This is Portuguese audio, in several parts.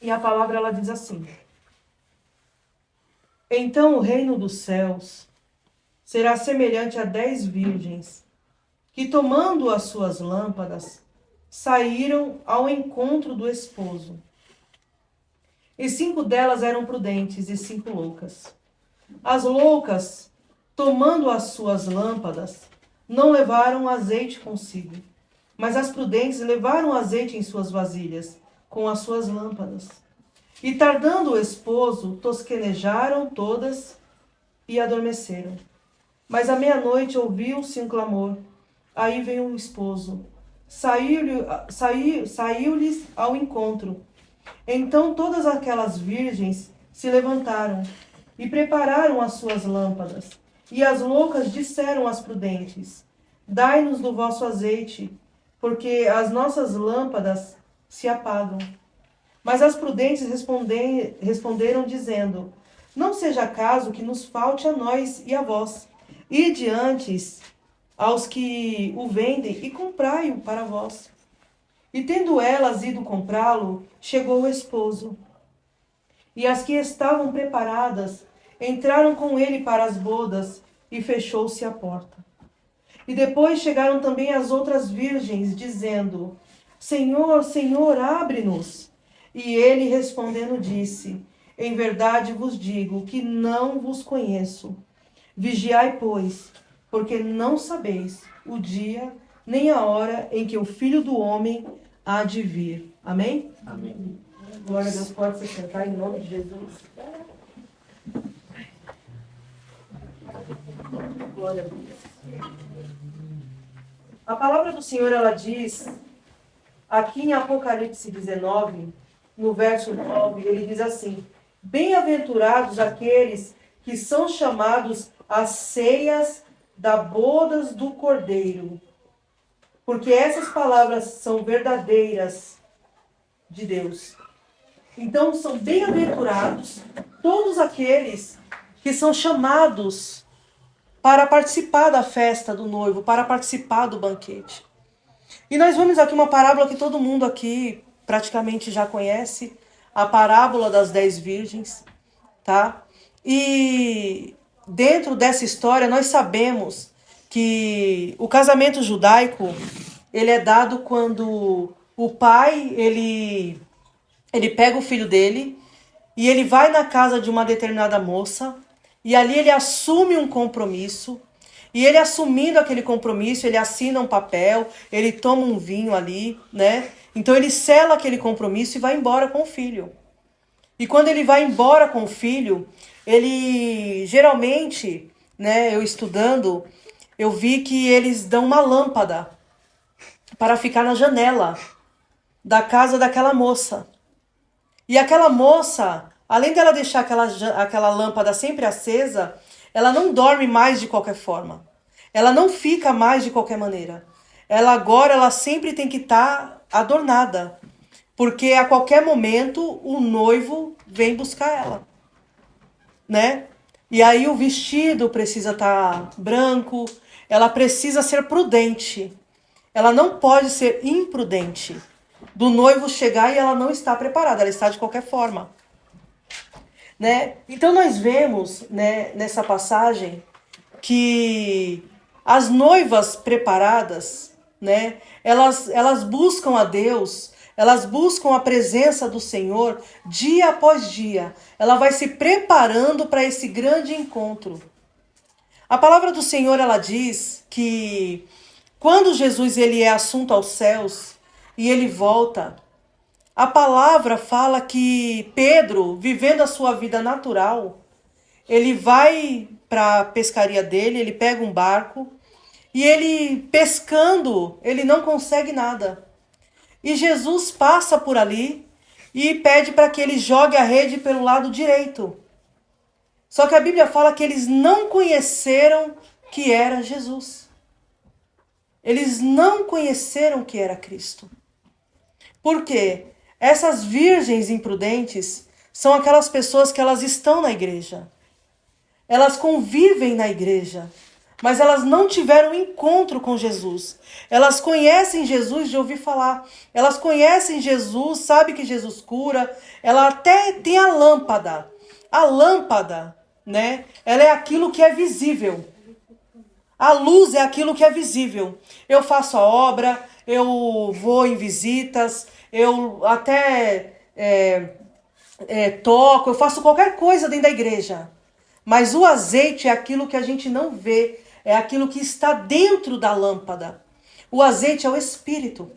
E a palavra ela diz assim: Então o reino dos céus será semelhante a 10 virgens, que tomando as suas lâmpadas, saíram ao encontro do esposo. E 5 delas eram prudentes e 5 loucas. As loucas, tomando as suas lâmpadas, não levaram azeite consigo, mas as prudentes levaram azeite em suas vasilhas, com as suas lâmpadas. E tardando o esposo, tosquenejaram todas e adormeceram. Mas à meia-noite ouviu-se um clamor. Aí veio o esposo. Saiu-lhes ao encontro. Então todas aquelas virgens se levantaram e prepararam as suas lâmpadas. E as loucas disseram às prudentes: Dai-nos do vosso azeite, porque as nossas lâmpadas se apagam. Mas as prudentes responderam, dizendo: Não seja caso que nos falte a nós e a vós. Ide antes aos que o vendem e comprai-o para vós. E tendo elas ido comprá-lo, chegou o esposo. E as que estavam preparadas entraram com ele para as bodas, e fechou-se a porta. E depois chegaram também as outras virgens, dizendo: Senhor, Senhor, abre-nos. E ele respondendo disse: Em verdade vos digo que não vos conheço. Vigiai, pois, porque não sabeis o dia nem a hora em que o Filho do Homem há de vir. Amém? Amém. Glória a Deus, pode se sentar em nome de Jesus. Glória a Deus. A palavra do Senhor, ela diz, aqui em Apocalipse 19, no verso 9, ele diz assim: Bem-aventurados aqueles que são chamados às ceias da bodas do Cordeiro, porque essas palavras são verdadeiras de Deus. Então, são bem-aventurados todos aqueles que são chamados para participar da festa do noivo, para participar do banquete. E nós vemos aqui uma parábola que todo mundo aqui praticamente já conhece, a parábola das 10 virgens, tá? E dentro dessa história nós sabemos que o casamento judaico, ele é dado quando o pai, ele pega o filho dele e ele vai na casa de uma determinada moça e ali ele assume um compromisso. E ele assumindo aquele compromisso, ele assina um papel, ele toma um vinho ali, né? Então ele sela aquele compromisso e vai embora com o filho. E quando ele vai embora com o filho, ele geralmente, né, eu estudando, eu vi que eles dão uma lâmpada para ficar na janela da casa daquela moça. E aquela moça, além dela deixar aquela lâmpada sempre acesa, ela não dorme mais de qualquer forma. Ela não fica mais de qualquer maneira. Ela sempre tem que estar adornada. Porque a qualquer momento o noivo vem buscar ela. Né? E aí o vestido precisa estar branco. Ela precisa ser prudente. Ela não pode ser imprudente. Do noivo chegar e ela não está preparada. Ela está de qualquer forma. Né? Então nós vemos, né, nessa passagem que as noivas preparadas, né, elas buscam a Deus, elas buscam a presença do Senhor dia após dia. Ela vai se preparando para esse grande encontro. A palavra do Senhor, ela diz que quando Jesus ele é assunto aos céus e ele volta, a palavra fala que Pedro, vivendo a sua vida natural, ele vai para a pescaria dele, ele pega um barco e ele pescando, ele não consegue nada. E Jesus passa por ali e pede para que ele jogue a rede pelo lado direito. Só que a Bíblia fala que eles não conheceram que era Jesus. Eles não conheceram que era Cristo. Por quê? Essas virgens imprudentes são aquelas pessoas que elas estão na igreja. Elas convivem na igreja, mas elas não tiveram encontro com Jesus. Elas conhecem Jesus de ouvir falar. Elas conhecem Jesus, sabem que Jesus cura. Ela até tem a lâmpada. A lâmpada, né? Ela é aquilo que é visível. A luz é aquilo que é visível. Eu faço a obra, eu vou em visitas, eu até toco, eu faço qualquer coisa dentro da igreja. Mas o azeite é aquilo que a gente não vê, é aquilo que está dentro da lâmpada. O azeite é o Espírito.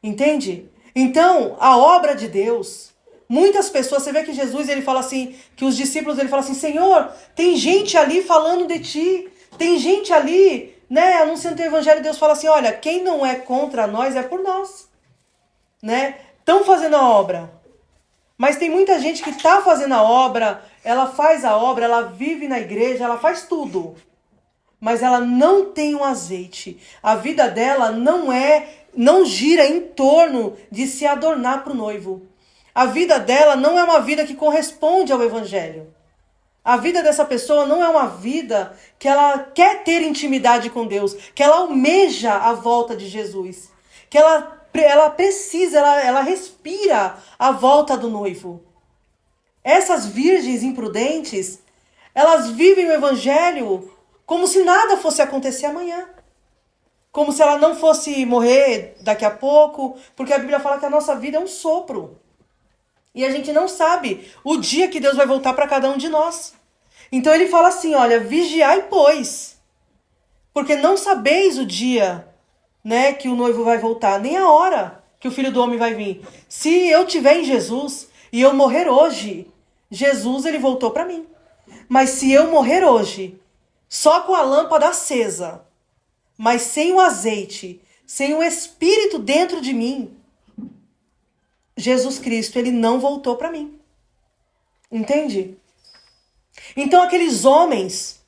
Entende? Então, a obra de Deus, muitas pessoas, você vê que Jesus, ele fala assim, que os discípulos, ele fala assim, Senhor, tem gente ali falando de ti, tem gente ali, né, anunciando o evangelho. Deus fala assim, olha, quem não é contra nós é por nós, né? Estão fazendo a obra. Mas tem muita gente que está fazendo a obra, ela faz a obra, ela vive na igreja, ela faz tudo. Mas ela não tem um azeite. A vida dela não gira em torno de se adornar para o noivo. A vida dela não é uma vida que corresponde ao evangelho. A vida dessa pessoa não é uma vida que ela quer ter intimidade com Deus, que ela almeja a volta de Jesus, que ela precisa, ela respira a volta do noivo. Essas virgens imprudentes, elas vivem o evangelho como se nada fosse acontecer amanhã. Como se ela não fosse morrer daqui a pouco, porque a Bíblia fala que a nossa vida é um sopro. E a gente não sabe o dia que Deus vai voltar para cada um de nós. Então ele fala assim, olha, vigiai, pois, porque não sabeis o dia, né, que o noivo vai voltar, nem a hora que o Filho do Homem vai vir. Se eu tiver em Jesus e eu morrer hoje, Jesus, ele voltou para mim. Mas se eu morrer hoje, só com a lâmpada acesa, mas sem o azeite, sem o Espírito dentro de mim, Jesus Cristo, ele não voltou para mim. Entende? Então aqueles homens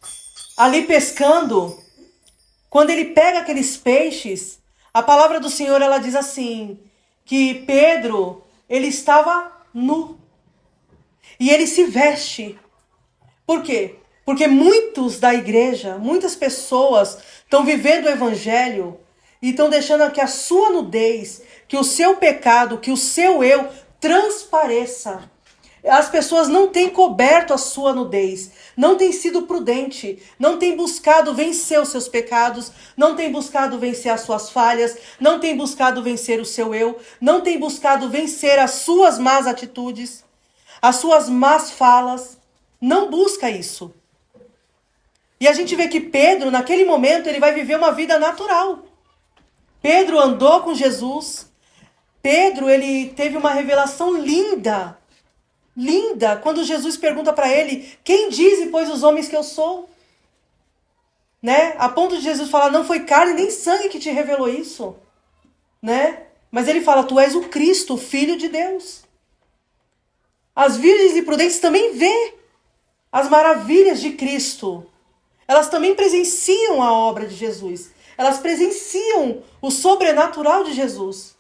ali pescando, quando ele pega aqueles peixes, a palavra do Senhor, ela diz assim, que Pedro, ele estava nu. E ele se veste. Por quê? Porque muitos da igreja, muitas pessoas estão vivendo o evangelho e estão deixando que a sua nudez, que o seu pecado, que o seu eu transpareça. As pessoas não têm coberto a sua nudez, não têm sido prudente, não têm buscado vencer os seus pecados, não têm buscado vencer as suas falhas, não têm buscado vencer o seu eu, não têm buscado vencer as suas más atitudes, as suas más falas. Não busca isso. E a gente vê que Pedro, naquele momento, ele vai viver uma vida natural. Pedro andou com Jesus. Pedro, ele teve uma revelação linda. Linda, quando Jesus pergunta para ele, quem dizem, pois, os homens que eu sou? Né? A ponto de Jesus falar, não foi carne nem sangue que te revelou isso. Né? Mas ele fala, tu és o Cristo, o Filho de Deus. As virgens imprudentes também vê as maravilhas de Cristo. Elas também presenciam a obra de Jesus. Elas presenciam o sobrenatural de Jesus.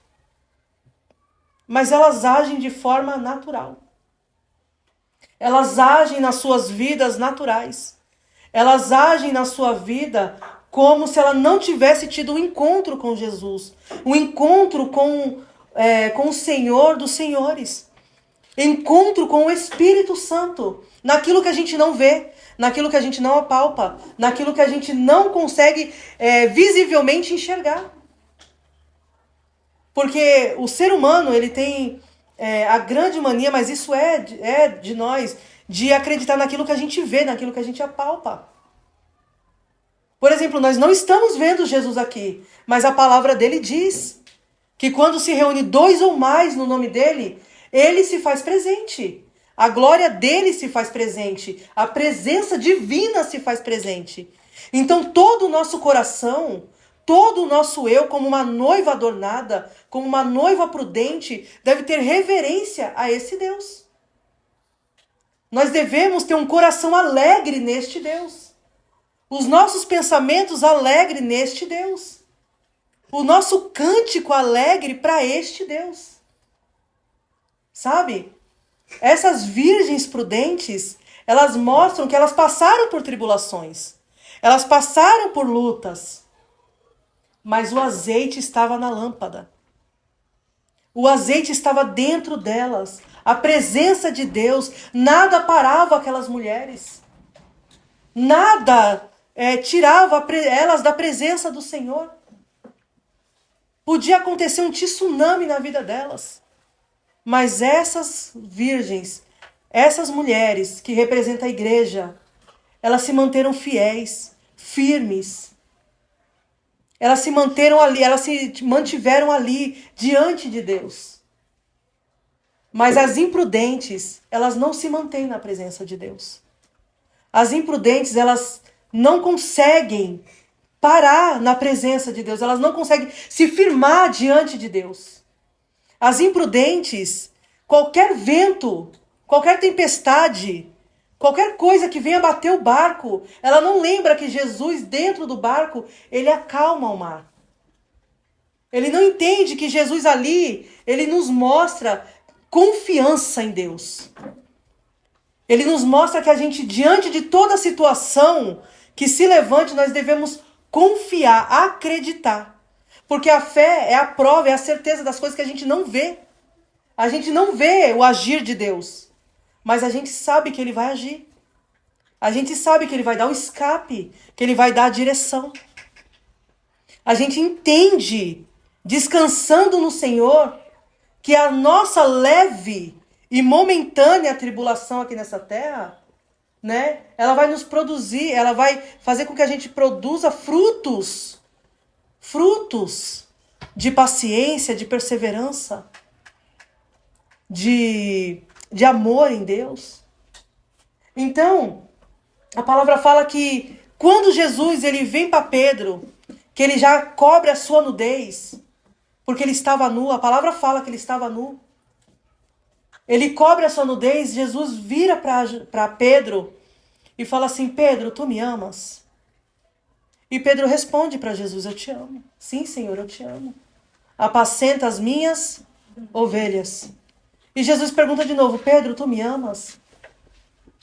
Mas elas agem de forma natural. Elas agem nas suas vidas naturais. Elas agem na sua vida como se ela não tivesse tido um encontro com Jesus. Um encontro com o Senhor dos Senhores. Encontro com o Espírito Santo. Naquilo que a gente não vê. Naquilo que a gente não apalpa. Naquilo que a gente não consegue visivelmente enxergar. Porque o ser humano, ele tem a grande mania, mas isso é de nós, de acreditar naquilo que a gente vê, naquilo que a gente apalpa. Por exemplo, nós não estamos vendo Jesus aqui, mas a palavra dele diz que quando se reúne 2 ou mais no nome dele, ele se faz presente. A glória dele se faz presente. A presença divina se faz presente. Então todo o nosso coração, todo o nosso eu, como uma noiva adornada, como uma noiva prudente, deve ter reverência a esse Deus. Nós devemos ter um coração alegre neste Deus. Os nossos pensamentos alegres neste Deus. O nosso cântico alegre para este Deus. Sabe? Essas virgens prudentes, elas mostram que elas passaram por tribulações. Elas passaram por lutas, mas o azeite estava na lâmpada. O azeite estava dentro delas. A presença de Deus, nada parava aquelas mulheres. Nada tirava elas da presença do Senhor. Podia acontecer um tsunami na vida delas. Mas essas virgens, essas mulheres que representam a igreja, elas se manteram fiéis, firmes. Elas se mantiveram ali diante de Deus. Mas as imprudentes, elas não se mantêm na presença de Deus. As imprudentes, elas não conseguem parar na presença de Deus. Elas não conseguem se firmar diante de Deus. As imprudentes, qualquer vento, qualquer tempestade, qualquer coisa que venha bater o barco, ela não lembra que Jesus, dentro do barco, ele acalma o mar. Ele não entende que Jesus ali, ele nos mostra confiança em Deus. Ele nos mostra que a gente, diante de toda situação que se levante, nós devemos confiar, acreditar. Porque a fé é a prova, é a certeza das coisas que a gente não vê. A gente não vê o agir de Deus. Mas a gente sabe que ele vai agir. A gente sabe que ele vai dar o escape, que ele vai dar a direção. A gente entende, descansando no Senhor, que a nossa leve e momentânea tribulação aqui nessa terra, né, ela vai nos produzir, ela vai fazer com que a gente produza frutos de paciência, de perseverança, de amor em Deus. Então, a palavra fala que quando Jesus ele vem para Pedro, que ele já cobre a sua nudez, porque ele estava nu, a palavra fala que ele estava nu. Ele cobre a sua nudez, Jesus vira para Pedro e fala assim: Pedro, tu me amas? E Pedro responde para Jesus: eu te amo. Sim, Senhor, eu te amo. Apacenta as minhas ovelhas. E Jesus pergunta de novo: Pedro, tu me amas?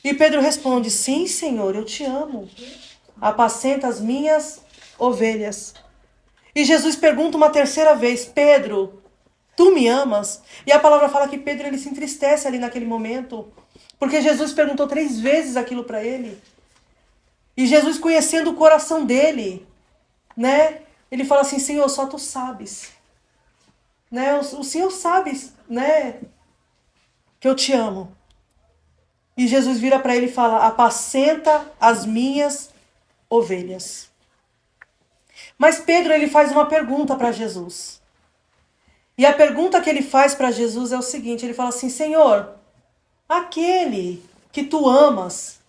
E Pedro responde: sim, Senhor, eu te amo. Apacenta as minhas ovelhas. E Jesus pergunta uma terceira vez: Pedro, tu me amas? E a palavra fala que Pedro ele se entristece ali naquele momento, porque Jesus perguntou 3 vezes aquilo para ele. E Jesus, conhecendo o coração dele, né? Ele fala assim: Senhor, só tu sabes. Né? O Senhor sabe, né? Que eu te amo. E Jesus vira para ele e fala: apacenta as minhas ovelhas. Mas Pedro ele faz uma pergunta para Jesus. E a pergunta que ele faz para Jesus é o seguinte: ele fala assim: Senhor, aquele que tu amas,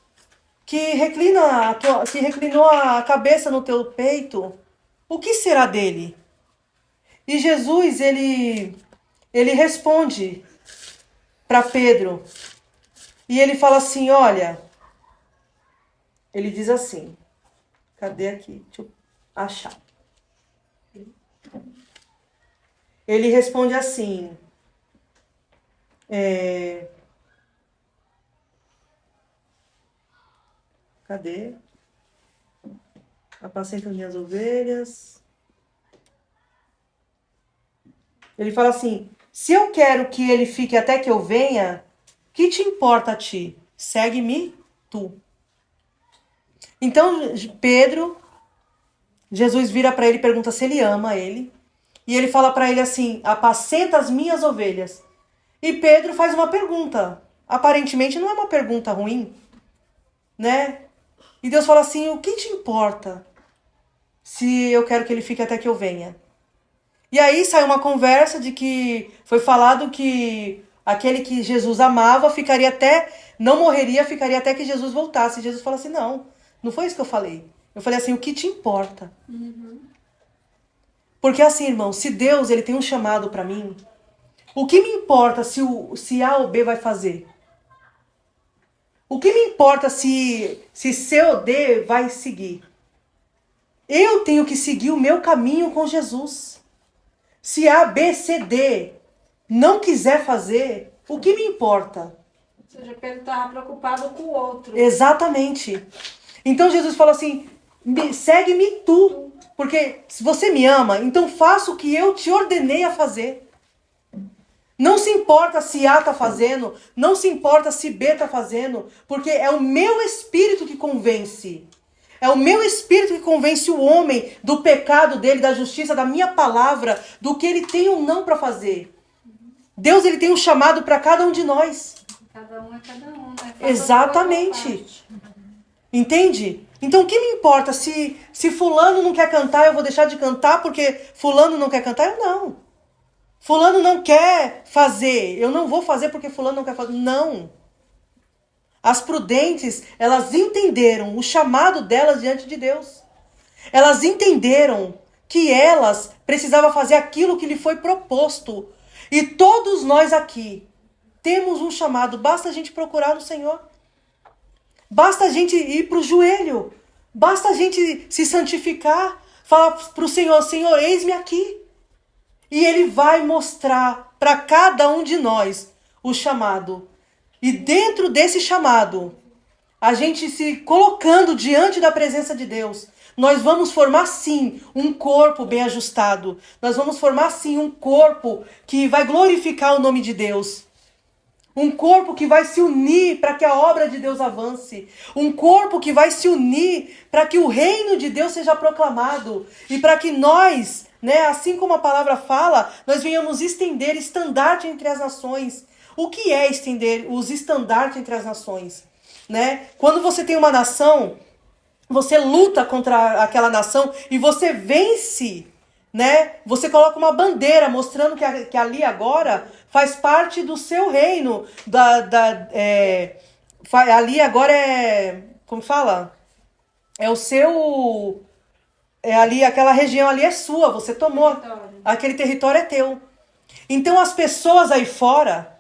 que reclinou a cabeça no teu peito, o que será dele? E Jesus ele responde para Pedro. E ele fala assim: olha, ele diz assim, cadê aqui? Deixa eu achar. Ele responde assim, cadê? Apacenta minhas ovelhas. Ele fala assim: se eu quero que ele fique até que eu venha, que te importa a ti? Segue-me tu. Então, Jesus vira para ele e pergunta se ele ama ele. E ele fala para ele assim: apacenta as minhas ovelhas. E Pedro faz uma pergunta. Aparentemente não é uma pergunta ruim, né? E Deus fala assim: o que te importa se eu quero que ele fique até que eu venha? E aí sai uma conversa de que foi falado que aquele que Jesus amava não morreria, ficaria até que Jesus voltasse. E Jesus fala assim: não foi isso que eu falei. Eu falei assim: o que te importa? Uhum. Porque assim, irmão, se Deus ele tem um chamado para mim, o que me importa se A ou B vai fazer? O que me importa se C ou D vai seguir? Eu tenho que seguir o meu caminho com Jesus. Se A, B, C, D não quiser fazer, o que me importa? Ou seja, Pedro estava preocupado com o outro. Exatamente. Então Jesus fala assim: Segue-me tu. Porque se você me ama, então faça o que eu te ordenei a fazer. Não se importa se A está fazendo, não se importa se B está fazendo, porque é o meu espírito que convence. É o meu espírito que convence o homem do pecado dele, da justiça, da minha palavra, do que ele tem ou não para fazer. Deus, ele tem um chamado para cada um de nós. Cada um é cada um, né? Exatamente. Entende? Então o que me importa se fulano não quer cantar, eu vou deixar de cantar porque fulano não quer cantar? Eu não. Fulano não quer fazer, eu não vou fazer porque fulano não quer fazer. Não. As prudentes, elas entenderam o chamado delas diante de Deus. Elas entenderam que elas precisavam fazer aquilo que lhe foi proposto. E todos nós aqui temos um chamado, basta a gente procurar no Senhor. Basta a gente ir para o joelho. Basta a gente se santificar. Falar para o Senhor, Senhor, eis-me aqui. E Ele vai mostrar para cada um de nós o chamado. E dentro desse chamado, a gente se colocando diante da presença de Deus, nós vamos formar sim um corpo bem ajustado. Nós vamos formar sim um corpo que vai glorificar o nome de Deus. Um corpo que vai se unir para que a obra de Deus avance. Um corpo que vai se unir para que o reino de Deus seja proclamado. E para que nós, assim como a palavra fala, nós venhamos estender estandarte entre as nações. O que é estender os estandartes entre as nações? Quando você tem uma nação, você luta contra aquela nação e você vence. Você coloca uma bandeira mostrando que ali agora faz parte do seu reino. Ali agora como fala? É o seu... ali, aquela região ali é sua, você tomou. Aquele território é teu. Então as pessoas aí fora,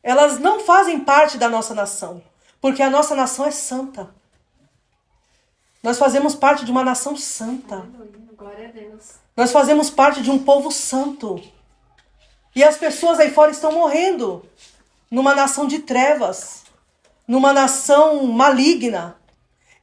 elas não fazem parte da nossa nação. Porque a nossa nação é santa. Nós fazemos parte de uma nação santa. Glória a Deus. Nós fazemos parte de um povo santo. E as pessoas aí fora estão morrendo numa nação de trevas, numa nação maligna.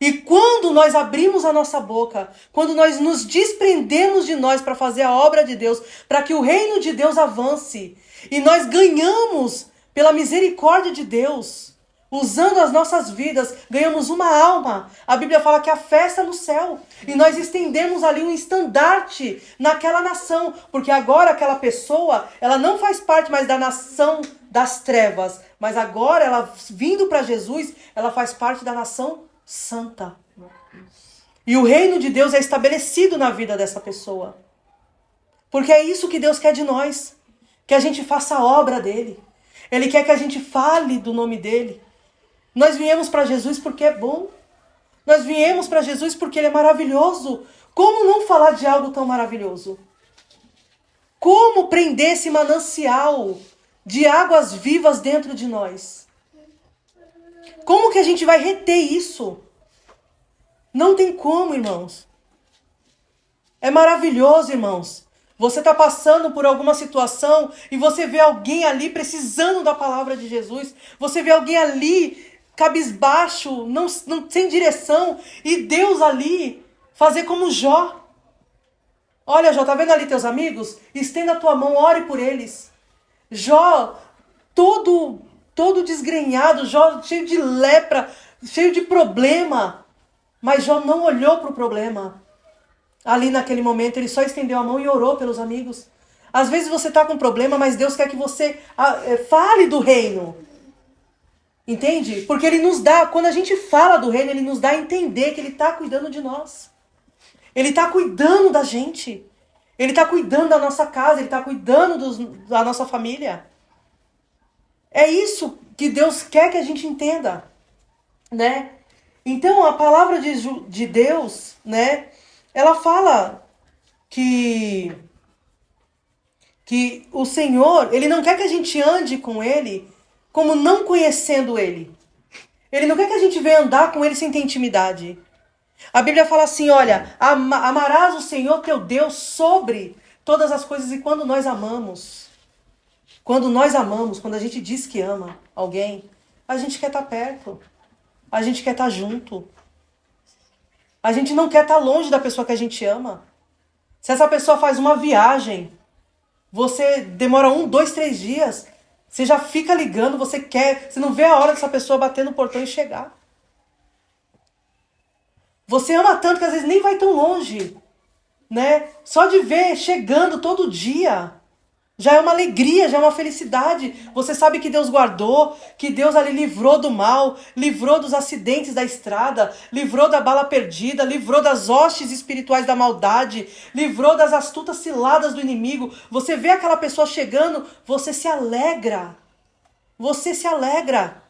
E quando nós abrimos a nossa boca, quando nós nos desprendemos de nós para fazer a obra de Deus, para que o reino de Deus avance, e nós ganhamos pela misericórdia de Deus, usando as nossas vidas, ganhamos uma alma. A Bíblia fala que a festa é no céu. E nós estendemos ali um estandarte naquela nação. Porque agora aquela pessoa, ela não faz parte mais da nação das trevas. Mas agora, ela vindo para Jesus, ela faz parte da nação santa. E o reino de Deus é estabelecido na vida dessa pessoa. Porque é isso que Deus quer de nós. Que a gente faça a obra dele. Ele quer que a gente fale do nome dele. Nós viemos para Jesus porque é bom. Nós viemos para Jesus porque Ele é maravilhoso. Como não falar de algo tão maravilhoso? Como prender esse manancial de águas vivas dentro de nós? Como que a gente vai reter isso? Não tem como, irmãos. É maravilhoso, irmãos. Você está passando por alguma situação e você vê alguém ali precisando da palavra de Jesus. Você vê alguém ali cabisbaixo, não, sem direção, e Deus ali fazer como Jó. Olha, Jó, tá vendo ali teus amigos? Estenda a tua mão, ore por eles. Jó, todo desgrenhado, Jó cheio de lepra, cheio de problema, mas Jó não olhou para o problema. Ali naquele momento ele só estendeu a mão e orou pelos amigos. Às vezes você está com problema, mas Deus quer que você fale do reino. Entende? Porque Ele nos dá, quando a gente fala do reino, Ele nos dá a entender que Ele está cuidando de nós. Ele está cuidando da gente. Ele está cuidando da nossa casa, Ele está cuidando da nossa família. É isso que Deus quer que a gente entenda. Então, a palavra de Deus, ela fala que o Senhor, Ele não quer que a gente ande com Ele como não conhecendo Ele. Ele não quer que a gente venha andar com Ele sem ter intimidade. A Bíblia fala assim, olha, amarás o Senhor teu Deus sobre todas as coisas. E quando nós amamos, quando a gente diz que ama alguém, a gente quer estar perto, a gente quer estar junto. A gente não quer estar longe da pessoa que a gente ama. Se essa pessoa faz uma viagem, você demora 1, 2, 3 dias, você já fica ligando, você não vê a hora dessa pessoa bater no portão e chegar. Você ama tanto que às vezes nem vai tão longe, né? Só de ver chegando todo dia, já é uma alegria, já é uma felicidade. Você sabe que Deus guardou, que Deus ali livrou do mal, livrou dos acidentes da estrada, livrou da bala perdida, livrou das hostes espirituais da maldade, livrou das astutas ciladas do inimigo. Você vê aquela pessoa chegando, você se alegra. Você se alegra.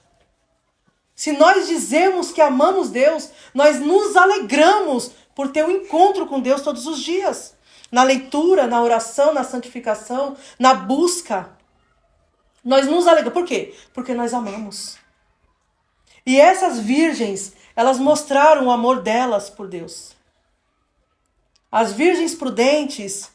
Se nós dizemos que amamos Deus, nós nos alegramos por ter um encontro com Deus todos os dias. Na leitura, na oração, na santificação, na busca. Nós nos alegramos. Por quê? Porque nós amamos. E essas virgens, elas mostraram o amor delas por Deus. As virgens prudentes,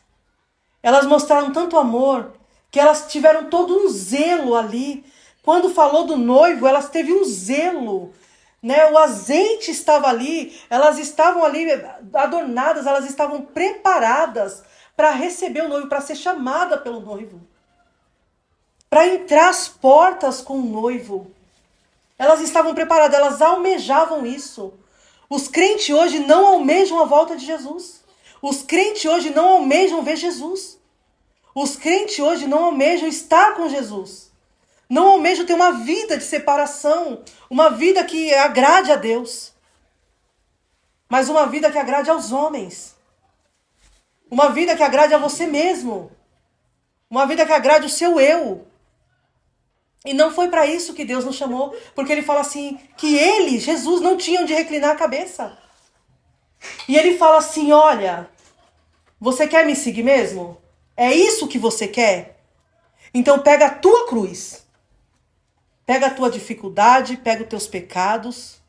elas mostraram tanto amor que elas tiveram todo um zelo ali. Quando falou do noivo, elas teve um zelo, né? O azeite estava ali, elas estavam ali adornadas, elas estavam preparadas para receber o noivo, para ser chamada pelo noivo, para entrar às portas com o noivo. Elas estavam preparadas, elas almejavam isso. Os crentes hoje não almejam a volta de Jesus. Os crentes hoje não almejam ver Jesus. Os crentes hoje não almejam estar com Jesus. Não almejam ter uma vida de separação, uma vida que agrade a Deus, mas uma vida que agrade aos homens, uma vida que agrade a você mesmo, uma vida que agrade o seu eu. E não foi para isso que Deus nos chamou, porque ele fala assim, que ele, Jesus, não tinha onde reclinar a cabeça. E ele fala assim, olha, você quer me seguir mesmo? É isso que você quer? Então pega a tua cruz. Pega a tua dificuldade, pega os teus pecados,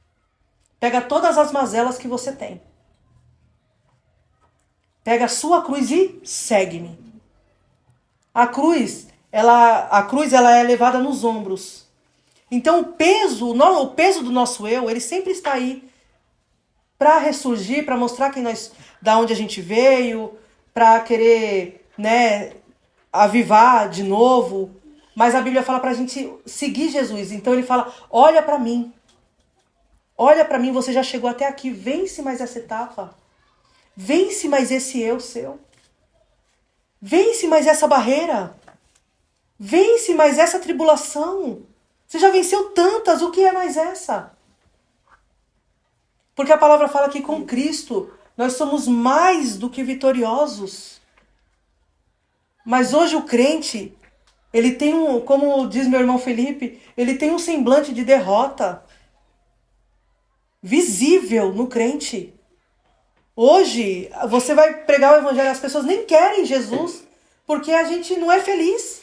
pega todas as mazelas que você tem. Pega a sua cruz e segue-me. A cruz ela é levada nos ombros. Então o peso do nosso eu, ele sempre está aí para ressurgir, para mostrar da onde a gente veio, para querer, né, avivar de novo. Mas a Bíblia fala para a gente seguir Jesus. Então ele fala, olha para mim. Olha para mim, você já chegou até aqui. Vence mais essa etapa. Vence mais esse eu seu. Vence mais essa barreira. Vence mais essa tribulação. Você já venceu tantas, o que é mais essa? Porque a palavra fala que com Cristo nós somos mais do que vitoriosos. Mas hoje o crente, ele tem como diz meu irmão Felipe, ele tem um semblante de derrota visível no crente. Hoje, você vai pregar o evangelho, as pessoas nem querem Jesus, porque a gente não é feliz.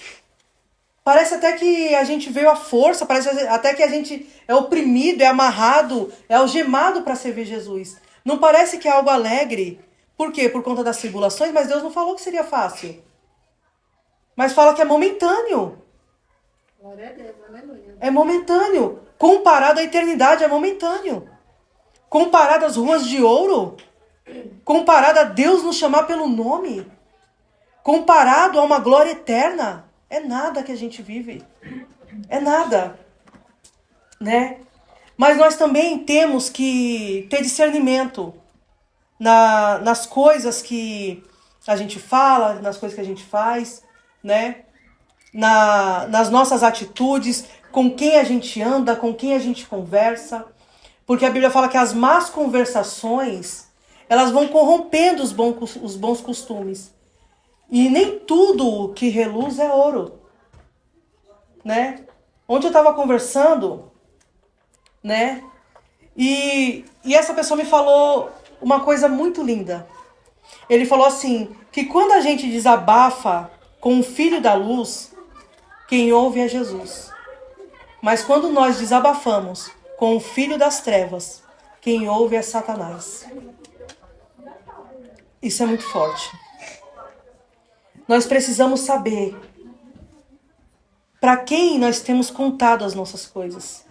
Parece até que a gente veio à força, parece até que a gente é oprimido, é amarrado, é algemado para servir Jesus. Não parece que é algo alegre. Por quê? Por conta das tribulações, mas Deus não falou que seria fácil. Mas fala que é momentâneo. Glória a Deus, aleluia. É momentâneo. Comparado à eternidade, é momentâneo. Comparado às ruas de ouro. Comparado a Deus nos chamar pelo nome. Comparado a uma glória eterna. É nada que a gente vive. É nada. Né? Mas nós também temos que ter discernimento nas coisas que a gente fala, nas coisas que a gente faz, né? Nas nossas atitudes, com quem a gente anda, com quem a gente conversa. Porque a Bíblia fala que as más conversações, elas vão corrompendo os bons costumes. E nem tudo que reluz é ouro, né? Ontem eu estava conversando, né? E essa pessoa me falou uma coisa muito linda. Ele falou assim, que quando a gente desabafa com o Filho da Luz, quem ouve é Jesus. Mas quando nós desabafamos com o Filho das Trevas, quem ouve é Satanás. Isso é muito forte. Nós precisamos saber para quem nós temos contado as nossas coisas.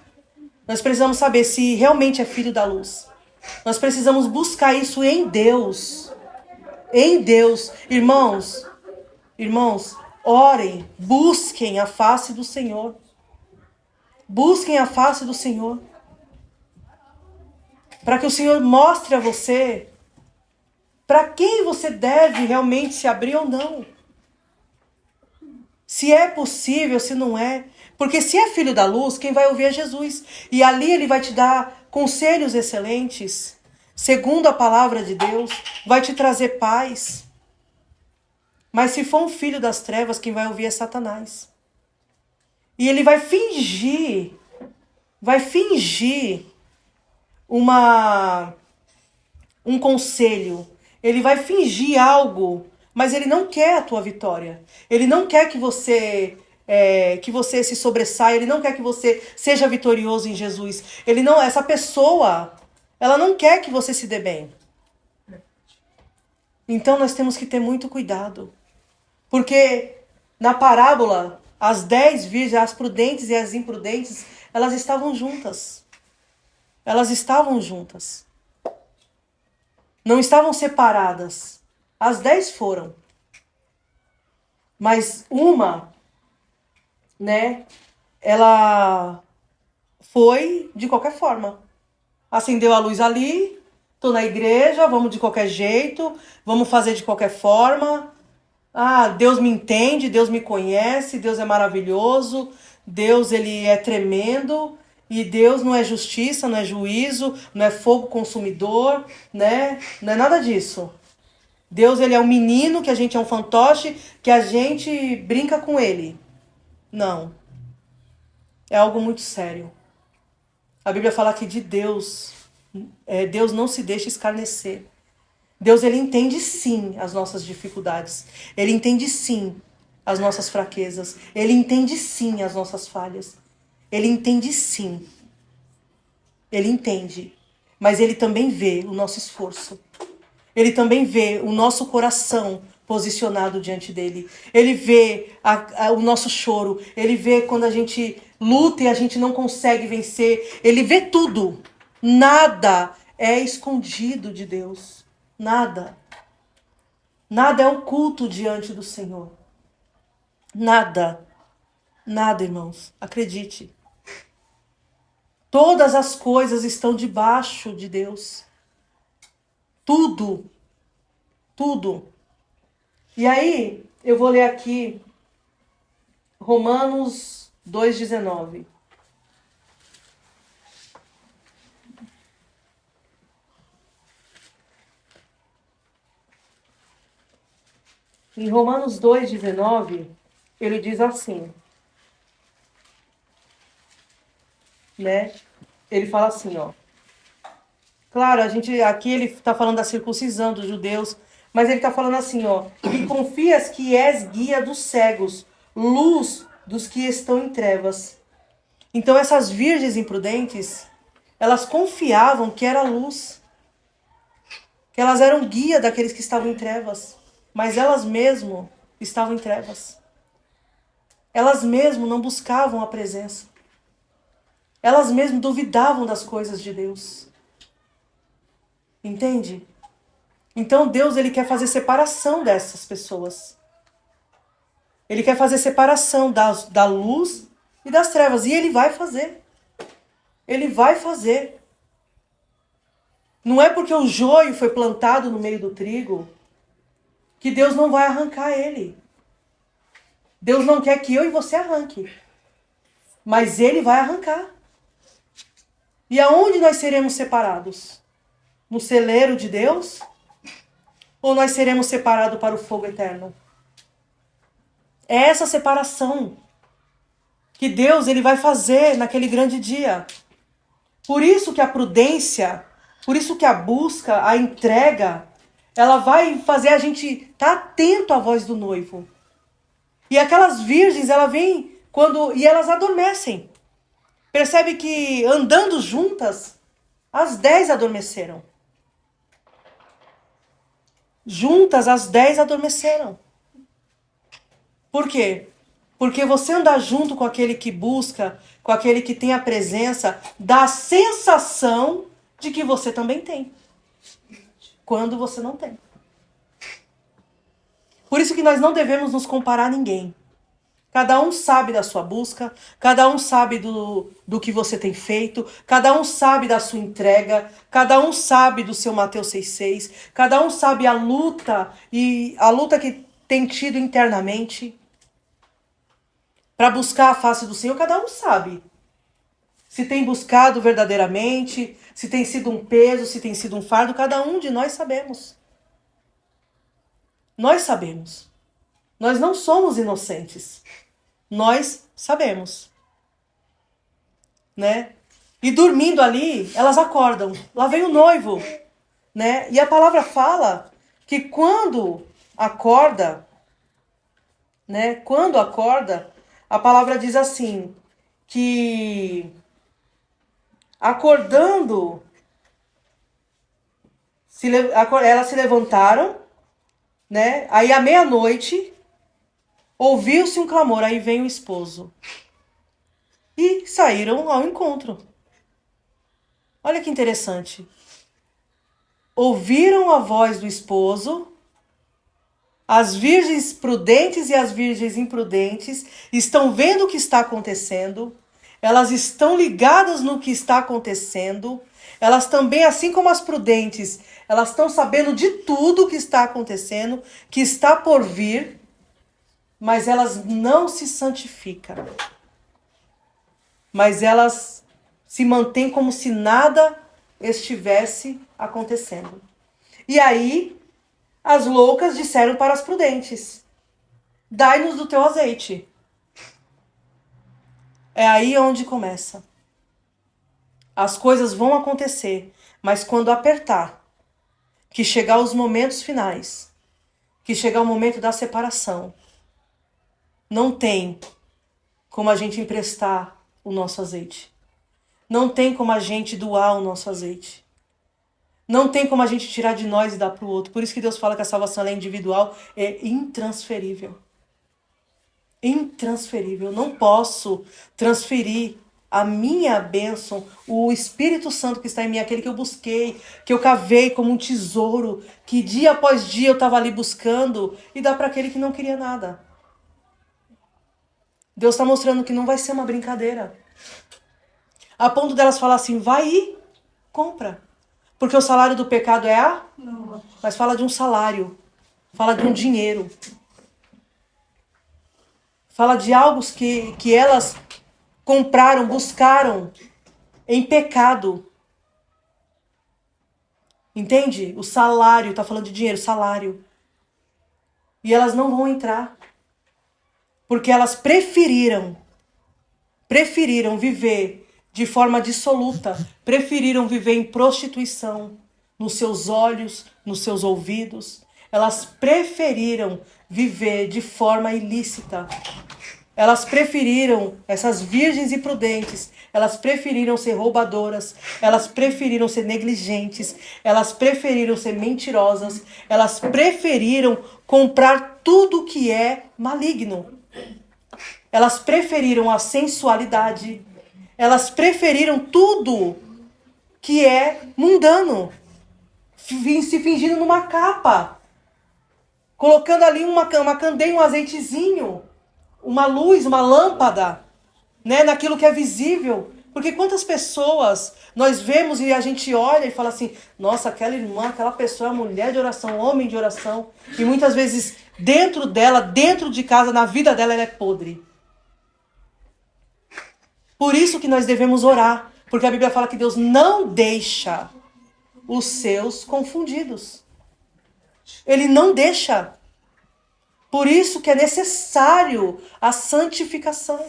Nós precisamos saber se realmente é filho da luz. Nós precisamos buscar isso em Deus. Em Deus. Irmãos, orem, busquem a face do Senhor. Busquem a face do Senhor. Para que o Senhor mostre a você para quem você deve realmente se abrir ou não. Se é possível, se não é. Porque se é filho da luz, quem vai ouvir é Jesus. E ali ele vai te dar conselhos excelentes, segundo a palavra de Deus, vai te trazer paz. Mas se for um filho das trevas, quem vai ouvir é Satanás. E ele vai fingir um conselho. Ele vai fingir algo, mas ele não quer a tua vitória. Ele não quer que você se sobressaia. Ele não quer que você seja vitorioso em Jesus. Essa pessoa, ela não quer que você se dê bem. Então nós temos que ter muito cuidado. Porque na parábola, as 10 virgens, as prudentes e as imprudentes, elas estavam juntas. Elas estavam juntas. Não estavam separadas. As 10 foram. Mas uma, ela foi de qualquer forma. Acendeu a luz ali, tô na igreja, vamos de qualquer jeito, vamos fazer de qualquer forma. Ah, Deus me entende, Deus me conhece, Deus é maravilhoso, Deus ele é tremendo, e Deus não é justiça, não é juízo, não é fogo consumidor, né? Não é nada disso. Deus ele é um menino, que a gente é um fantoche, que a gente brinca com ele. Não. É algo muito sério. A Bíblia fala que de Deus, Deus não se deixa escarnecer. Deus, ele entende sim as nossas dificuldades. Ele entende sim as nossas fraquezas. Ele entende sim as nossas falhas. Ele entende sim. Ele entende. Mas ele também vê o nosso esforço. Ele também vê o nosso coração posicionado diante dele. Ele vê o nosso choro. Ele vê quando a gente luta e a gente não consegue vencer. Ele vê tudo. Nada é escondido de Deus. Nada. Nada é oculto diante do Senhor. Nada. Nada, irmãos. Acredite. Todas as coisas estão debaixo de Deus. Tudo. Tudo. E aí, eu vou ler aqui Romanos 2,19. Em Romanos 2,19, ele diz assim, Ele fala assim, Claro, aqui ele está falando da circuncisão dos judeus, mas ele está falando assim, e confias que és guia dos cegos, luz dos que estão em trevas. Então essas virgens imprudentes, elas confiavam que era luz, que elas eram guia daqueles que estavam em trevas. Mas elas mesmo estavam em trevas. Elas mesmo não buscavam a presença. Elas mesmo duvidavam das coisas de Deus. Entende? Então Deus ele quer fazer separação dessas pessoas. Ele quer fazer separação da luz e das trevas. E ele vai fazer. Ele vai fazer. Não é porque o joio foi plantado no meio do trigo que Deus não vai arrancar ele. Deus não quer que eu e você arranque. Mas ele vai arrancar. E aonde nós seremos separados? No celeiro de Deus? Ou nós seremos separados para o fogo eterno? É essa separação que Deus ele vai fazer naquele grande dia. Por isso que a prudência, por isso que a busca, a entrega, ela vai fazer a gente estar atento à voz do noivo. E aquelas virgens, elas vêm e elas adormecem. Percebe que andando juntas, as 10 adormeceram. Juntas, as 10 adormeceram. Por quê? Porque você andar junto com aquele que busca, com aquele que tem a presença, dá a sensação de que você também tem, quando você não tem. Por isso que nós não devemos nos comparar a ninguém. Cada um sabe da sua busca, cada um sabe do que você tem feito, cada um sabe da sua entrega, cada um sabe do seu Mateus 6,6, cada um sabe a luta e a luta que tem tido internamente para buscar a face do Senhor, cada um sabe. Se tem buscado verdadeiramente, se tem sido um peso, se tem sido um fardo, cada um de nós sabemos. Nós sabemos. Nós não somos inocentes. Nós sabemos. Né? E dormindo ali, elas acordam. Lá vem o noivo. Né? E a palavra fala que quando acorda, né? Quando acorda, a palavra diz assim, que acordando, elas se levantaram, né? Aí à meia-noite, ouviu-se um clamor, aí vem o esposo. E saíram ao encontro. Olha que interessante. Ouviram a voz do esposo, as virgens prudentes e as virgens imprudentes estão vendo o que está acontecendo, elas estão ligadas no que está acontecendo, elas também, assim como as prudentes, elas estão sabendo de tudo que está acontecendo, que está por vir, mas elas não se santificam. Mas elas se mantêm como se nada estivesse acontecendo. E aí, as loucas disseram para as prudentes: dai-nos do teu azeite. É aí onde começa. As coisas vão acontecer, mas quando apertar, que chegar os momentos finais, que chegar o momento da separação, não tem como a gente emprestar o nosso azeite. Não tem como a gente doar o nosso azeite. Não tem como a gente tirar de nós e dar para o outro. Por isso que Deus fala que a salvação é individual, é intransferível. Intransferível. Eu não posso transferir a minha bênção, o Espírito Santo que está em mim, aquele que eu busquei, que eu cavei como um tesouro, que dia após dia eu estava ali buscando, e dar para aquele que não queria nada. Deus está mostrando que não vai ser uma brincadeira. A ponto delas falar assim, vai e compra. Porque o salário do pecado é a? Não. Mas fala de um salário. Fala de um dinheiro. Fala de algo que elas compraram, buscaram em pecado. Entende? O salário, está falando de dinheiro, salário. E elas não vão entrar. Porque elas preferiram viver de forma dissoluta, preferiram viver em prostituição, nos seus olhos, nos seus ouvidos. Elas preferiram viver de forma ilícita. Elas preferiram, essas virgens imprudentes, elas preferiram ser roubadoras, elas preferiram ser negligentes, elas preferiram ser mentirosas, elas preferiram comprar tudo que é maligno. Elas preferiram a sensualidade, elas preferiram tudo que é mundano, se fingindo numa capa, colocando ali uma candeia, um azeitezinho, uma luz, uma lâmpada, né, naquilo que é visível. Porque quantas pessoas nós vemos e a gente olha e fala assim, nossa, aquela irmã, aquela pessoa é mulher de oração, homem de oração, e muitas vezes dentro dela, dentro de casa, na vida dela, ela é podre. Por isso que nós devemos orar, porque a Bíblia fala que Deus não deixa os seus confundidos. Ele não deixa. Por isso que é necessário a santificação.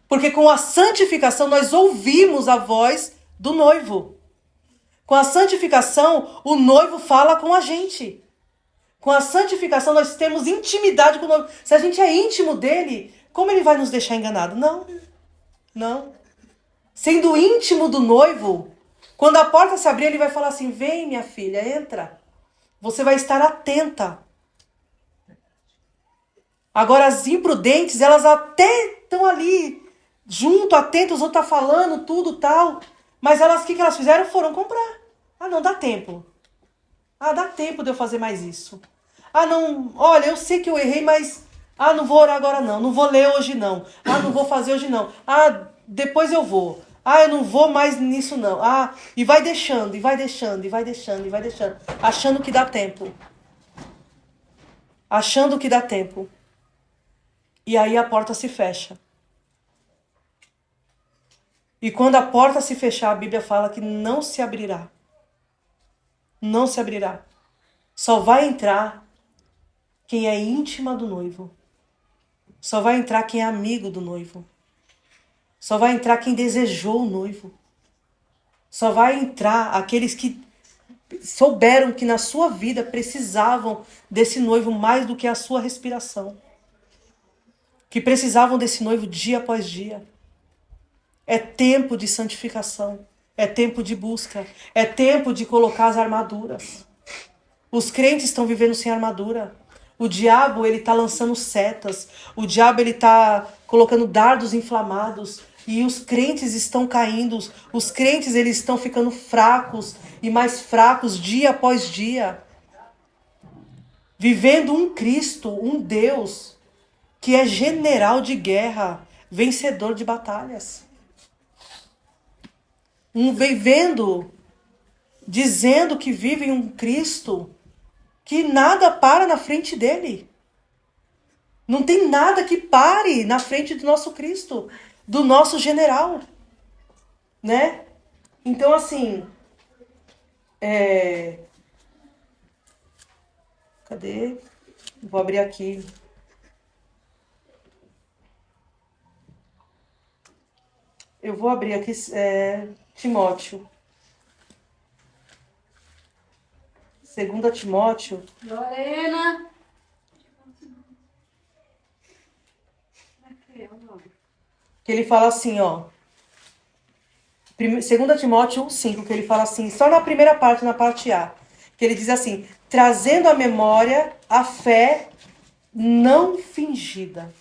Porque com a santificação nós ouvimos a voz do noivo. Com a santificação, o noivo fala com a gente. Com a santificação nós temos intimidade com o noivo. Se a gente é íntimo dele, como ele vai nos deixar enganado? Não. Não. Sendo íntimo do noivo, quando a porta se abrir, ele vai falar assim, vem minha filha, entra. Você vai estar atenta. Agora as imprudentes, elas até estão ali, junto, atentas, ou tá falando tudo tal, Mas elas, o que elas fizeram? Foram comprar. Ah, não, dá tempo. Ah, dá tempo de eu fazer mais isso. Ah, não, olha, eu sei que eu errei, mas... Ah, não vou orar agora não. Não vou ler hoje não. Ah, não vou fazer hoje não. Ah, depois eu vou. Ah, eu não vou mais nisso não. Ah, e vai deixando, e vai deixando, e vai deixando, e vai deixando. Achando que dá tempo. Achando que dá tempo. E aí a porta se fecha. E quando a porta se fechar, a Bíblia fala que não se abrirá. Não se abrirá. Só vai entrar quem é íntima do noivo. Só vai entrar quem é amigo do noivo. Só vai entrar quem desejou o noivo. Só vai entrar aqueles que souberam que na sua vida precisavam desse noivo mais do que a sua respiração. Que precisavam desse noivo dia após dia. É tempo de santificação. É tempo de busca. É tempo de colocar as armaduras. Os crentes estão vivendo sem armadura. O diabo, ele está lançando setas. O diabo, ele está colocando dardos inflamados. E os crentes estão caindo. Os crentes, eles estão ficando fracos e mais fracos dia após dia. Vivendo um Cristo, um Deus, que é general de guerra, vencedor de batalhas. Vivendo, dizendo que vive um Cristo que nada para na frente dele. Não tem nada que pare na frente do nosso Cristo, do nosso general, né? Então, assim, cadê? Vou abrir aqui. Eu vou abrir aqui Timóteo. 2 Timóteo. Lorena. Que ele fala assim, ó. 2 Timóteo 1,5, que ele fala assim, só na primeira parte, na parte A. Que ele diz assim, trazendo à memória a fé não fingida.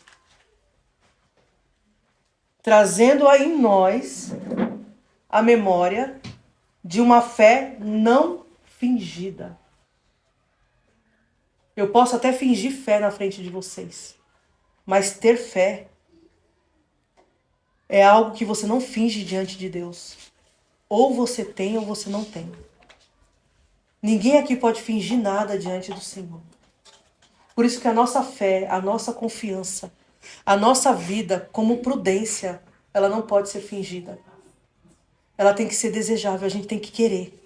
Trazendo aí em nós a memória de uma fé não fingida. Eu posso até fingir fé na frente de vocês, mas ter fé é algo que você não finge diante de Deus. Ou você tem ou você não tem. Ninguém aqui pode fingir nada diante do Senhor. Por isso que a nossa fé, a nossa confiança, a nossa vida como prudência, ela não pode ser fingida. Ela tem que ser desejável, a gente tem que querer.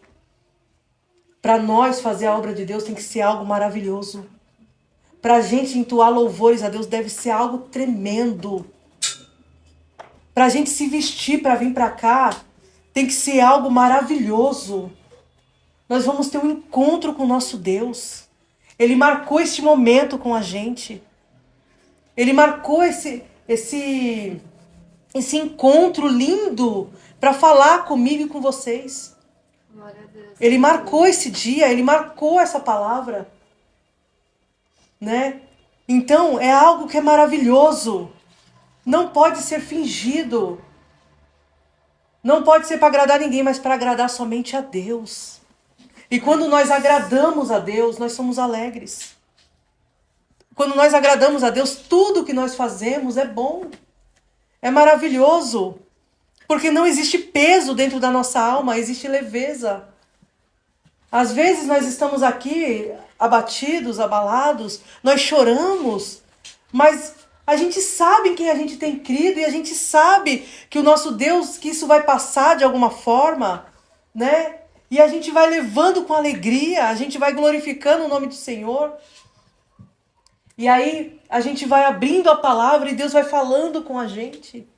Para nós fazer a obra de Deus tem que ser algo maravilhoso. Para a gente entoar louvores a Deus deve ser algo tremendo. Para a gente se vestir para vir para cá tem que ser algo maravilhoso. Nós vamos ter um encontro com o nosso Deus. Ele marcou este momento com a gente. Ele marcou esse encontro lindo para falar comigo e com vocês. Glória a Deus. Ele marcou esse dia, ele marcou essa palavra, né? Então, é algo que é maravilhoso. Não pode ser fingido. Não pode ser para agradar ninguém, mas para agradar somente a Deus. E quando nós agradamos a Deus, nós somos alegres. Quando nós agradamos a Deus, tudo que nós fazemos é bom. É maravilhoso. Porque não existe peso dentro da nossa alma, existe leveza. Às vezes nós estamos aqui abatidos, abalados, nós choramos, mas a gente sabe em quem a gente tem crido e a gente sabe que o nosso Deus, que isso vai passar de alguma forma, né? E a gente vai levando com alegria, a gente vai glorificando o nome do Senhor. E aí a gente vai abrindo a palavra e Deus vai falando com a gente.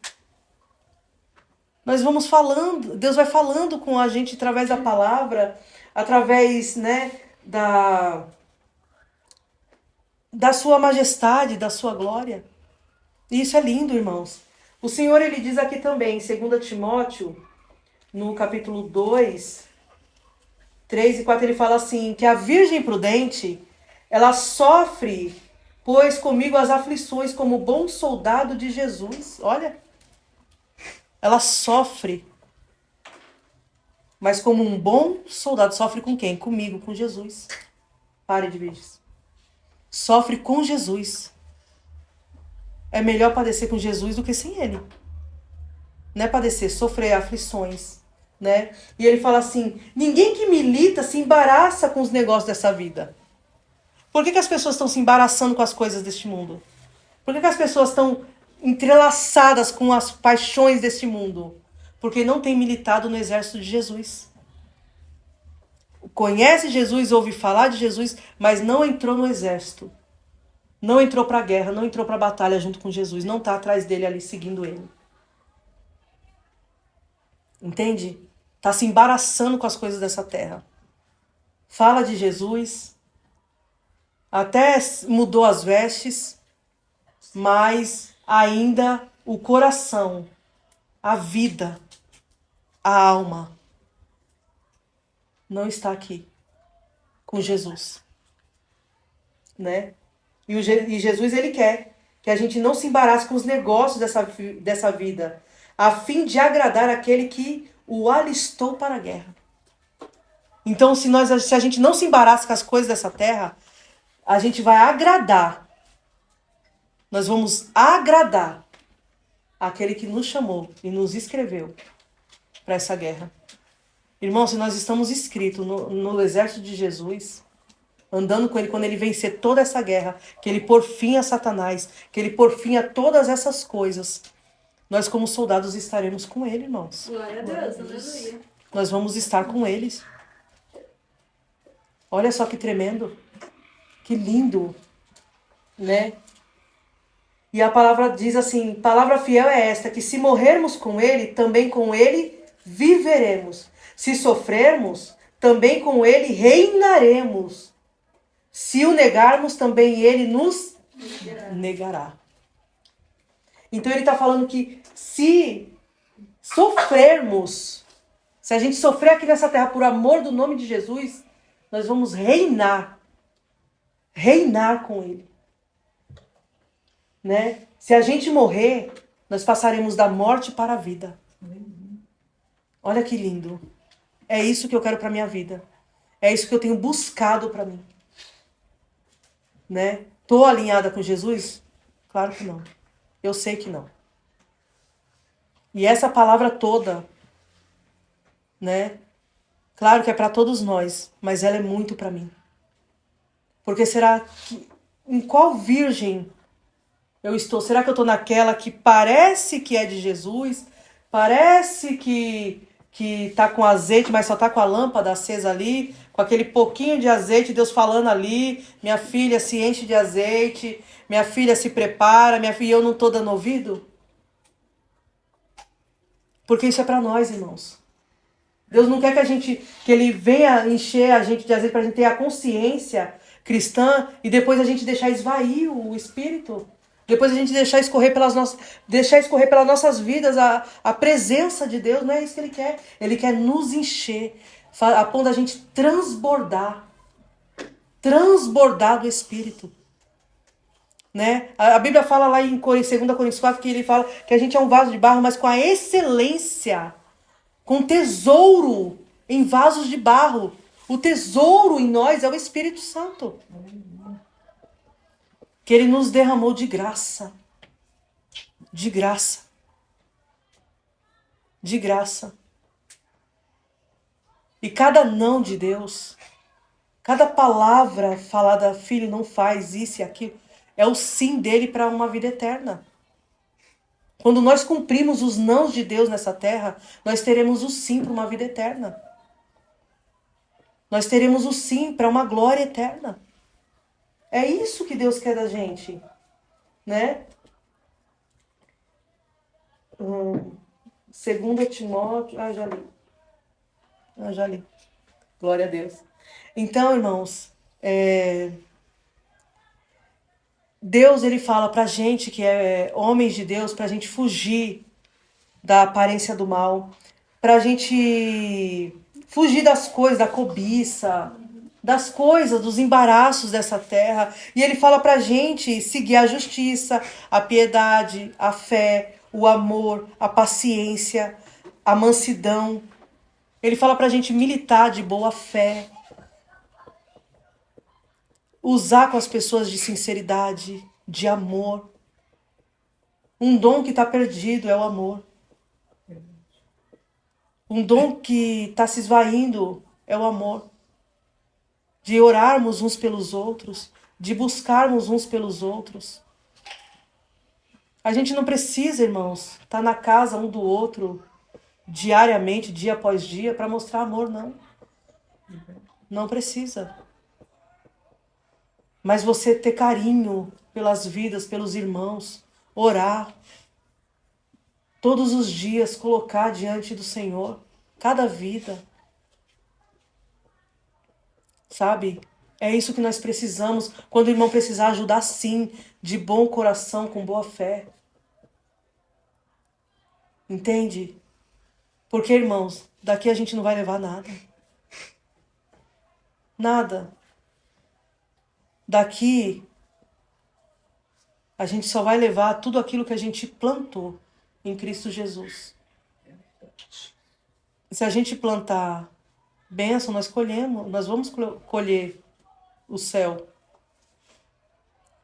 Nós vamos falando, Deus vai falando com a gente através da palavra, através, né, da sua majestade, da sua glória. E isso é lindo, irmãos. O Senhor, ele diz aqui também, em 2 Timóteo, no capítulo 2, 3 e 4, ele fala assim, que a virgem prudente, ela sofre, pois comigo as aflições como bom soldado de Jesus. Olha, ela sofre. Mas como um bom soldado, sofre com quem? Comigo, com Jesus. Pare de ver isso. Sofre com Jesus. É melhor padecer com Jesus do que sem ele. Não é padecer, sofrer aflições, né? E ele fala assim, ninguém que milita se embaraça com os negócios dessa vida. Por que as pessoas estão se embaraçando com as coisas deste mundo? Por que as pessoas estão entrelaçadas com as paixões deste mundo? Porque não tem militado no exército de Jesus. Conhece Jesus, ouve falar de Jesus, mas não entrou no exército. Não entrou para a guerra, não entrou para a batalha junto com Jesus. Não está atrás dele ali, seguindo ele. Entende? Está se embaraçando com as coisas dessa terra. Fala de Jesus, até mudou as vestes, mas ainda o coração, a vida, a alma, não está aqui com Jesus, né? E Jesus, ele quer que a gente não se embarace com os negócios dessa vida, a fim de agradar aquele que o alistou para a guerra. Então, se a gente não se embaraça com as coisas dessa terra, a gente vai agradar. Nós vamos agradar aquele que nos chamou e nos escreveu para essa guerra. Irmão, se nós estamos inscritos no exército de Jesus, andando com ele quando ele vencer toda essa guerra, que ele pôr fim a Satanás, que ele pôr fim a todas essas coisas, nós como soldados estaremos com ele, irmãos. Glória a Deus, aleluia. Nós vamos estar com eles. Olha só que tremendo. Que lindo, né? E a palavra diz assim, palavra fiel é esta, que se morrermos com ele, também com ele viveremos. Se sofrermos, também com ele reinaremos. Se o negarmos, também ele nos negará. Então ele está falando que se sofrermos, se a gente sofrer aqui nessa terra por amor do nome de Jesus, nós vamos reinar. Reinar com ele. Né? Se a gente morrer, nós passaremos da morte para a vida. Olha que lindo. É isso que eu quero para minha vida. É isso que eu tenho buscado para mim. Né? Tô alinhada com Jesus? Claro que não. Eu sei que não. E essa palavra toda, né? Claro que é para todos nós, mas ela é muito para mim. Porque será que em qual virgem eu estou? Será que eu estou naquela que parece que é de Jesus? Parece que tá com azeite, mas só tá com a lâmpada acesa ali, com aquele pouquinho de azeite, Deus falando ali, minha filha se enche de azeite, minha filha se prepara, minha filha, eu não tô dando ouvido? Porque isso é para nós, irmãos. Deus não quer que ele venha encher a gente de azeite pra gente ter a consciência cristã e depois a gente deixar esvair o espírito. Depois a gente deixar escorrer pelas nossas vidas a presença de Deus. Não é isso que ele quer. Ele quer nos encher, a ponto da gente transbordar do Espírito. Né? A Bíblia fala lá em 2 Coríntios 4 que ele fala que a gente é um vaso de barro, mas com a excelência, com tesouro em vasos de barro. O tesouro em nós é o Espírito Santo. Que ele nos derramou de graça. De graça. De graça. E cada não de Deus, cada palavra falada, filho, não faz isso e aquilo, é o sim dele para uma vida eterna. Quando nós cumprimos os nãos de Deus nessa terra, nós teremos o sim para uma vida eterna. Nós teremos o sim para uma glória eterna. É isso que Deus quer da gente, né? 2 Timóteo... já li. Glória a Deus. Então, irmãos, Deus, ele fala pra gente que é homens de Deus, pra gente fugir da aparência do mal, pra gente fugir das coisas, da cobiça, das coisas, dos embaraços dessa terra. E ele fala pra gente seguir a justiça, a piedade, a fé, o amor, a paciência, a mansidão, Ele fala para a gente militar de boa fé. Usar com as pessoas de sinceridade, de amor. Um dom que está perdido é o amor. Um dom que está se esvaindo é o amor. De orarmos uns pelos outros, de buscarmos uns pelos outros. A gente não precisa, irmãos, estar na casa um do outro diariamente, dia após dia, para mostrar amor, não. Não precisa. Mas você ter carinho pelas vidas, pelos irmãos, orar, todos os dias colocar diante do Senhor, cada vida. Sabe? É isso que nós precisamos. Quando o irmão precisar ajudar, sim, de bom coração, com boa fé. Entende? Porque, irmãos, daqui a gente não vai levar nada. Nada. Daqui a gente só vai levar tudo aquilo que a gente plantou em Cristo Jesus. Se a gente plantar bênção, nós colhemos, nós vamos colher o céu.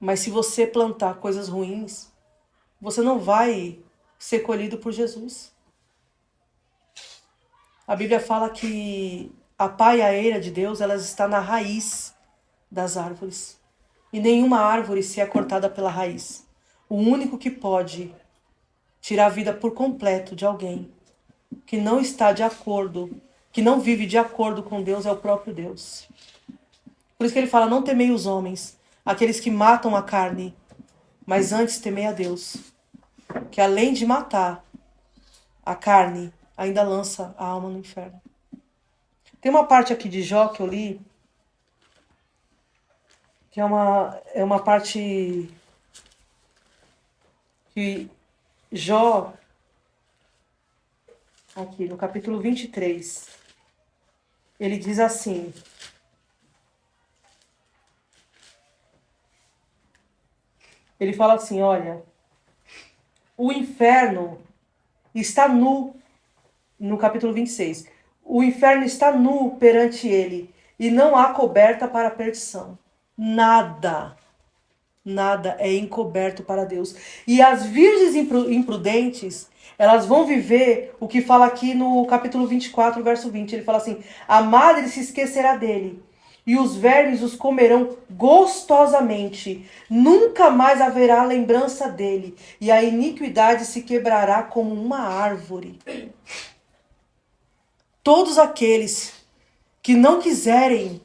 Mas se você plantar coisas ruins, você não vai ser colhido por Jesus. A Bíblia fala que a pá e a eira de Deus, elas estão na raiz das árvores. E nenhuma árvore se é cortada pela raiz. O único que pode tirar a vida por completo de alguém que não está de acordo, que não vive de acordo com Deus, é o próprio Deus. Por isso que ele fala, não temei os homens, aqueles que matam a carne, mas antes temei a Deus, que além de matar a carne, ainda lança a alma no inferno. Tem uma parte aqui de Jó que eu li, que é uma parte que Jó, aqui no capítulo 23, ele diz assim, ele fala assim, olha, o inferno está nu, no capítulo 26, o inferno está nu perante ele, e não há coberta para a perdição. Nada é encoberto para Deus. E as virgens imprudentes, elas vão viver o que fala aqui no capítulo 24, verso 20. Ele fala assim, a madre se esquecerá dele, e os vermes os comerão gostosamente. Nunca mais haverá lembrança dele, e a iniquidade se quebrará como uma árvore. Todos aqueles que não quiserem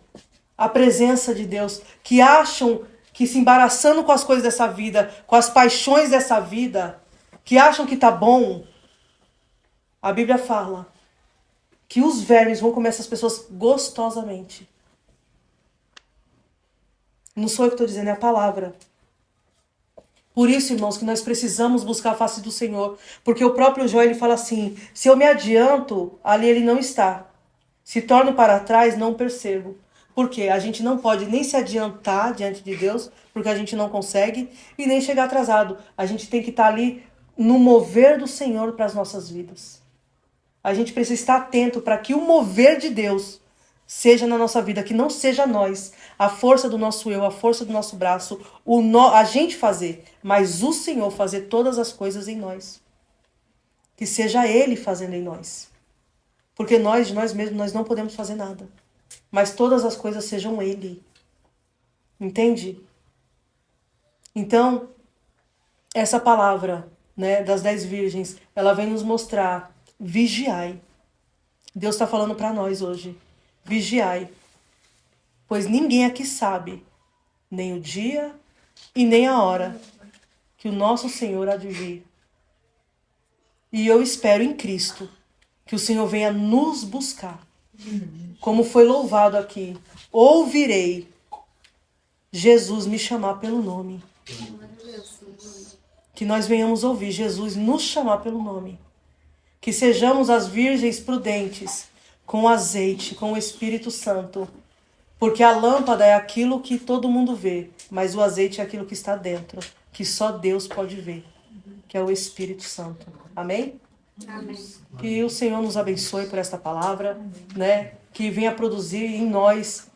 a presença de Deus, que acham que se embaraçando com as coisas dessa vida, com as paixões dessa vida, que acham que tá bom, a Bíblia fala que os vermes vão comer essas pessoas gostosamente. Não sou eu que estou dizendo, é a palavra. Por isso, irmãos, que nós precisamos buscar a face do Senhor. Porque o próprio Jó, ele fala assim, se eu me adianto, ali ele não está. Se torno para trás, não percebo. Porque a gente não pode nem se adiantar diante de Deus, porque a gente não consegue, e nem chegar atrasado. A gente tem que estar ali no mover do Senhor para as nossas vidas. A gente precisa estar atento para que o mover de Deus seja na nossa vida, que não seja nós, a força do nosso eu, a força do nosso braço, a gente fazer, mas o Senhor fazer todas as coisas em nós. Que seja Ele fazendo em nós. Porque nós, de nós mesmos, nós não podemos fazer nada. Mas todas as coisas sejam Ele. Entende? Então, essa palavra, né, das 10 virgens, ela vem nos mostrar, vigiai. Deus está falando para nós hoje. Vigiai, pois ninguém aqui sabe, nem o dia e nem a hora que o nosso Senhor há de vir. E eu espero em Cristo que o Senhor venha nos buscar. Como foi louvado aqui, ouvirei Jesus me chamar pelo nome. Que nós venhamos ouvir Jesus nos chamar pelo nome. Que sejamos as virgens prudentes, com azeite, com o Espírito Santo. Porque a lâmpada é aquilo que todo mundo vê, mas o azeite é aquilo que está dentro, que só Deus pode ver, que é o Espírito Santo. Amém? Amém. Que o Senhor nos abençoe por esta palavra, né? Que venha produzir em nós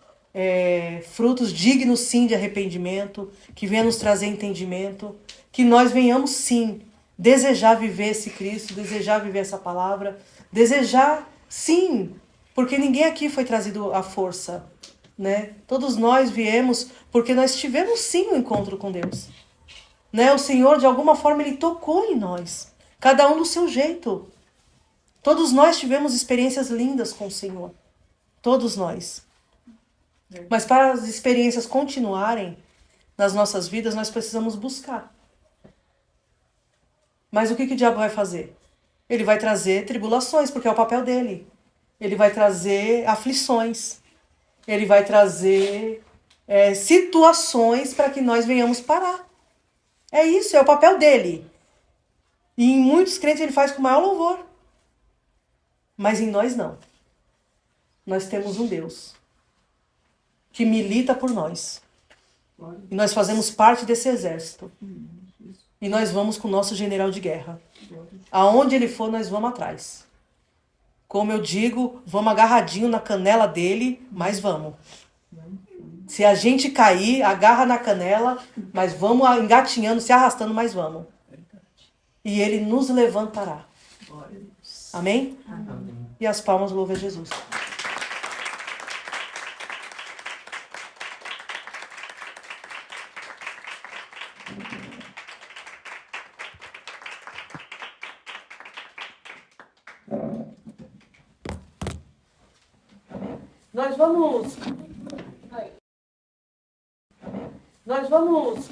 frutos dignos, sim, de arrependimento, que venha nos trazer entendimento, que nós venhamos, sim, desejar viver esse Cristo, desejar viver essa palavra, desejar, sim, porque ninguém aqui foi trazido à força, né? Todos nós viemos porque nós tivemos, sim, um encontro com Deus, né? O Senhor, de alguma forma, Ele tocou em nós, cada um do seu jeito. Todos nós tivemos experiências lindas com o Senhor. Todos nós. Mas para as experiências continuarem nas nossas vidas, nós precisamos buscar. Mas o que o diabo vai fazer? Ele vai trazer tribulações, porque é o papel dele. Ele vai trazer aflições. Ele vai trazer situações para que nós venhamos parar. É isso, é o papel dele. E em muitos crentes ele faz com o maior louvor. Mas em nós não. Nós temos um Deus que milita por nós. E nós fazemos parte desse exército. E nós vamos com o nosso general de guerra. Aonde ele for, nós vamos atrás. Como eu digo, vamos agarradinho na canela dele, mas vamos. Se a gente cair, agarra na canela, mas vamos engatinhando, se arrastando, mas vamos. E ele nos levantará. Amém? Amém. E as palmas louvem a Jesus. Nós vamos